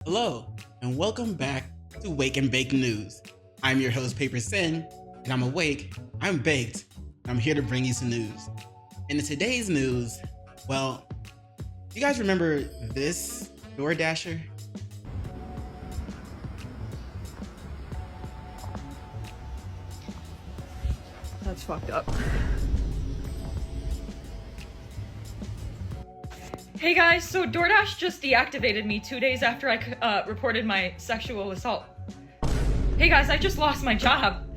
Hello, and welcome back to Wake and Bake News. I'm your host, PaperSin, and I'm awake, I'm baked, and I'm here to bring you some news. And in today's news, well, do you guys remember this DoorDasher? That's fucked up. Hey guys, so DoorDash just deactivated me 2 days after I reported my sexual assault. Hey guys, I just lost my job,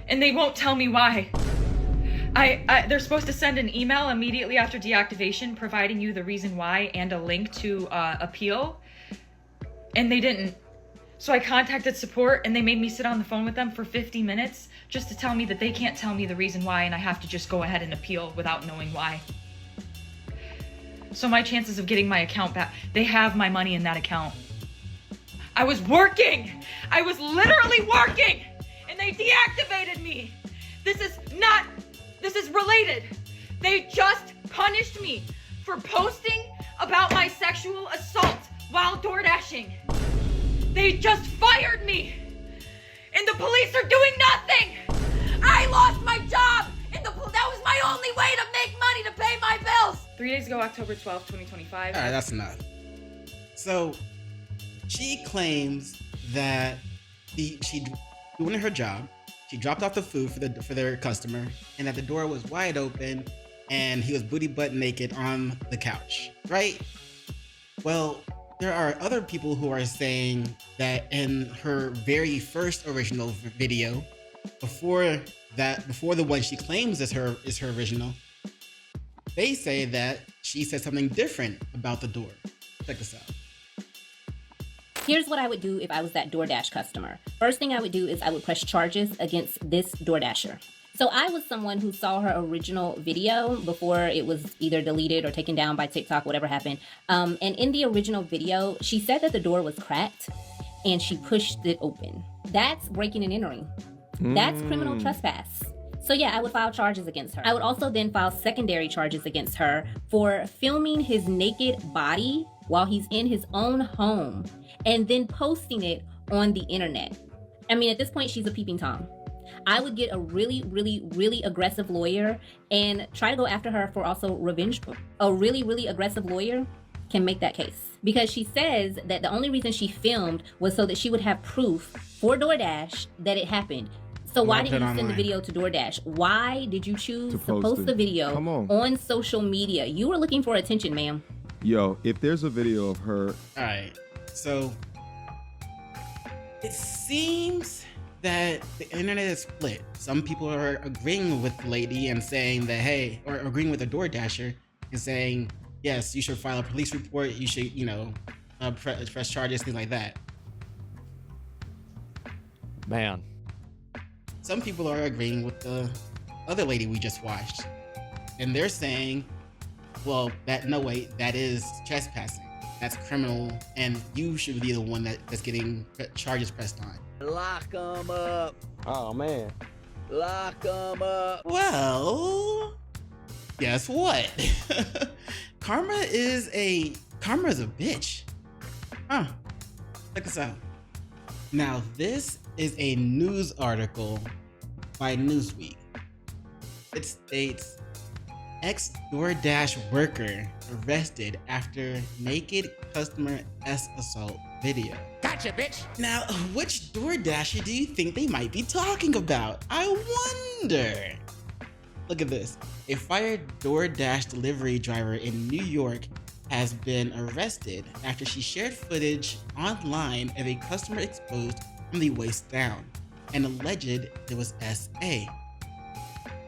and they won't tell me why. They're supposed to send an email immediately after deactivation providing you the reason why and a link to appeal, and they didn't. So I contacted support, and they made me sit on the phone with them for 50 minutes just to tell me that they can't tell me the reason why, and I have to just go ahead and appeal without knowing why. So my chances of getting my account back, they have my money in that account. I was working! I was literally working! And they deactivated me! This is related. They just punished me for posting about my sexual assault while DoorDashing. They just fired me! And the police are doing nothing! I lost my job! And that was my only way to make money to pay my bills! 3 days ago, October 12th, 2025. All right, that's enough. So, she claims that she doing her job, she dropped off the food for their customer, and that the door was wide open, and he was booty butt naked on the couch, right? Well, there are other people who are saying that in her very first original video, before the one she claims is her original, they say that she said something different about the door. Check this out. Here's what I would do if I was that DoorDash customer. First thing I would do is I would press charges against this DoorDasher. So I was someone who saw her original video before it was either deleted or taken down by TikTok, whatever happened. And in the original video, she said that the door was cracked and she pushed it open. That's breaking and entering. That's criminal trespass. So yeah, I would file charges against her. I would also then file secondary charges against her for filming his naked body while he's in his own home and then posting it on the internet. I mean, at this point, she's a peeping Tom. I would get a really, really, really aggressive lawyer and try to go after her for also revenge. A really, really aggressive lawyer can make that case. Because she says that the only reason she filmed was so that she would have proof for DoorDash that it happened. So why didn't you send the video to DoorDash? Why did you choose to post the video on social media? You were looking for attention, ma'am. Yo, if there's a video of her... All right, so it seems that the internet is split. Some people are agreeing with the lady and saying that, hey, or agreeing with the DoorDasher and saying, yes, you should file a police report. You should, press charges, things like that. Man. Some people are agreeing with the other lady we just watched. And they're saying, well, that is trespassing. That's criminal, and you should be the one that's getting charges pressed on. Lock them up. Oh, man. Lock them up. Well, guess what? Karma is a bitch. Huh. Check this out. Now, this is a news article by Newsweek. It states, ex-DoorDash worker arrested after naked customer assault video. Gotcha, bitch. Now, which DoorDasher do you think they might be talking about? I wonder. Look at this. A fired DoorDash delivery driver in New York has been arrested after she shared footage online of a customer exposed from the waist down and alleged it was SA.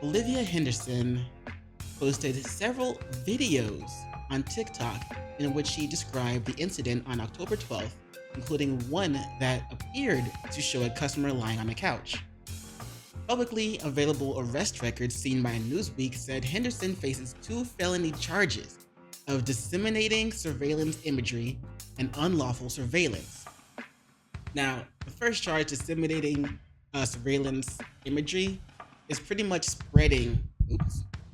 Olivia Henderson posted several videos on TikTok in which she described the incident on October 12th, including one that appeared to show a customer lying on a couch. Publicly available arrest records seen by Newsweek said Henderson faces 2 felony charges of disseminating surveillance imagery and unlawful surveillance. Now, the first charge, disseminating surveillance imagery, is pretty much spreading.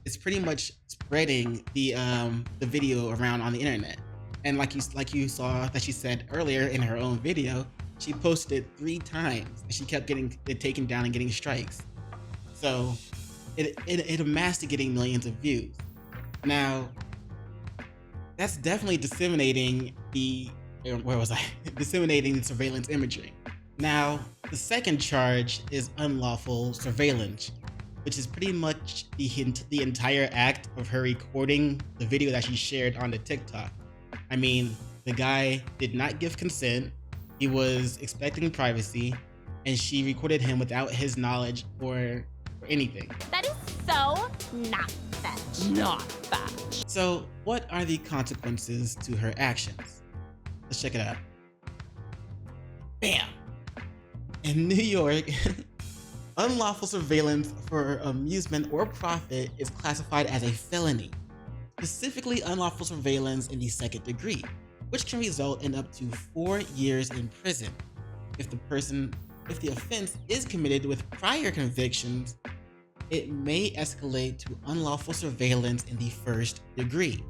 It's pretty much spreading the video around on the internet. And like you saw that she said earlier in her own video, she posted it 3 times and she kept getting it taken down and getting strikes. So it amassed to getting millions of views. Now, that's definitely disseminating disseminating the surveillance imagery. Now, the second charge is unlawful surveillance, which is pretty much the entire act of her recording the video that she shared on the TikTok. I mean, the guy did not give consent, he was expecting privacy, and she recorded him without his knowledge or anything. That is so not fetch. Not fetch. So, what are the consequences to her actions? Let's check it out. Bam! In New York, unlawful surveillance for amusement or profit is classified as a felony, specifically unlawful surveillance in the second degree, which can result in up to 4 years in prison. If the offense is committed with prior convictions, it may escalate to unlawful surveillance in the first degree,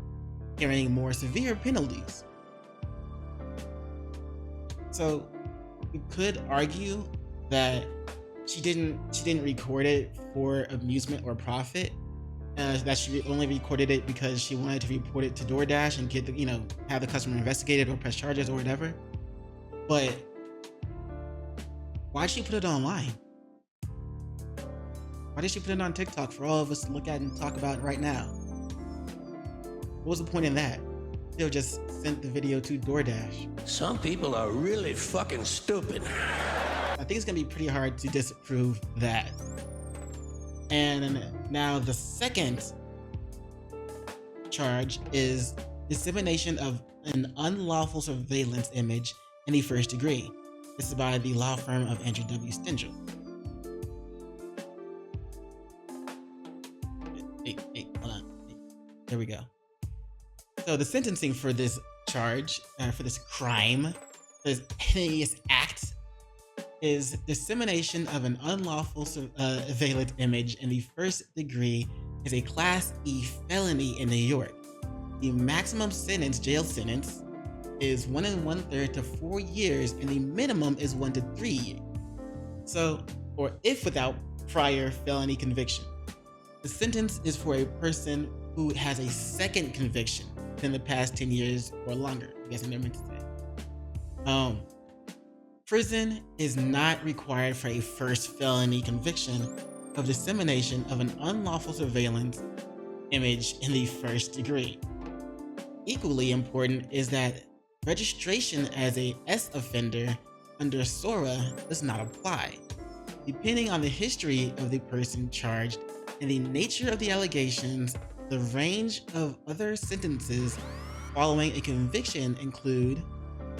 carrying more severe penalties. So you could argue that she didn't record it for amusement or profit, that she only recorded it because she wanted to report it to DoorDash and get have the customer investigated or press charges or whatever. But why'd she put it online? Why did she put it on TikTok for all of us to look at and talk about right now? What was the point in that? They'll just sent the video to DoorDash. Some people are really fucking stupid. I think it's gonna be pretty hard to disprove that. And now the second charge is dissemination of an unlawful surveillance image in the first degree. This is by the law firm of Andrew W. Stengel. Hey, hold on. There we go. So the sentencing for this charge, for this crime, this heinous act, is dissemination of an unlawful surveillance image in the first degree is a Class E felony in New York. The maximum jail sentence, is 1 1/3 to 4 years, and the minimum is 1 to 3 years. So, or if without prior felony conviction. The sentence is for a person who has a second conviction within the past 10 years or longer. I guess I never meant to say. Prison is not required for a first felony conviction of dissemination of an unlawful surveillance image in the first degree. Equally important is that registration as a S offender under SORA does not apply. Depending on the history of the person charged and the nature of the allegations, the range of other sentences following a conviction include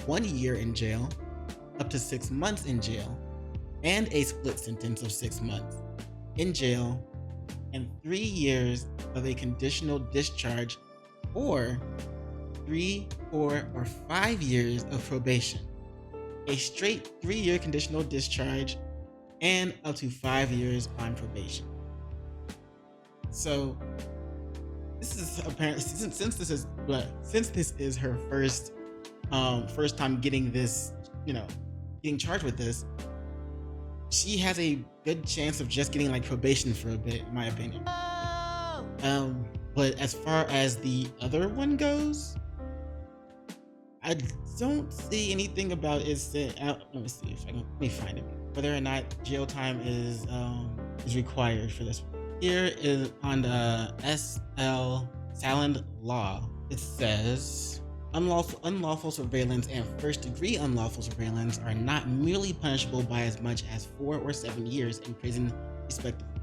1 year in jail, up to 6 months in jail, and a split sentence of 6 months in jail, and 3 years of a conditional discharge, or 3, 4, or 5 years of probation, a straight 3-year conditional discharge, and up to 5 years on probation. So this is apparently, since this is her first time getting this, getting charged with this, she has a good chance of just getting like probation for a bit, in my opinion. But as far as the other one goes, I don't see anything about it saying. Let me see if I can. Let me find it. Whether or not jail time is required for this. Here is on the SL Salland Law. It says unlawful surveillance and first-degree unlawful surveillance are not merely punishable by as much as 4 or 7 years in prison, respectively.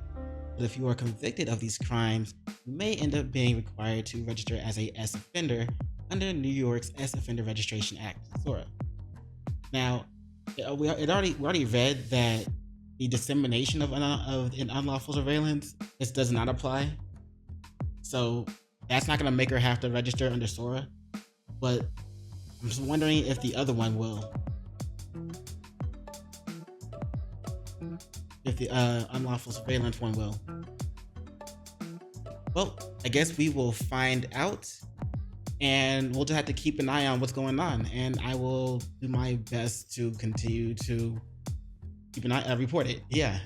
But if you are convicted of these crimes, you may end up being required to register as a S offender under New York's S Offender Registration Act, SORA. Now, we already read that the dissemination of an unlawful surveillance, this does not apply. So that's not going to make her have to register under SORA. But I'm just wondering if the other one will. If the unlawful surveillance one will. Well, I guess we will find out and we'll just have to keep an eye on what's going on. And I will do my best to continue to keep an eye, report it. Yeah.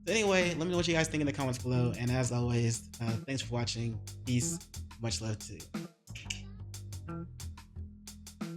Anyway, let me know what you guys think in the comments below. And as always, thanks for watching. Peace. Much love to you.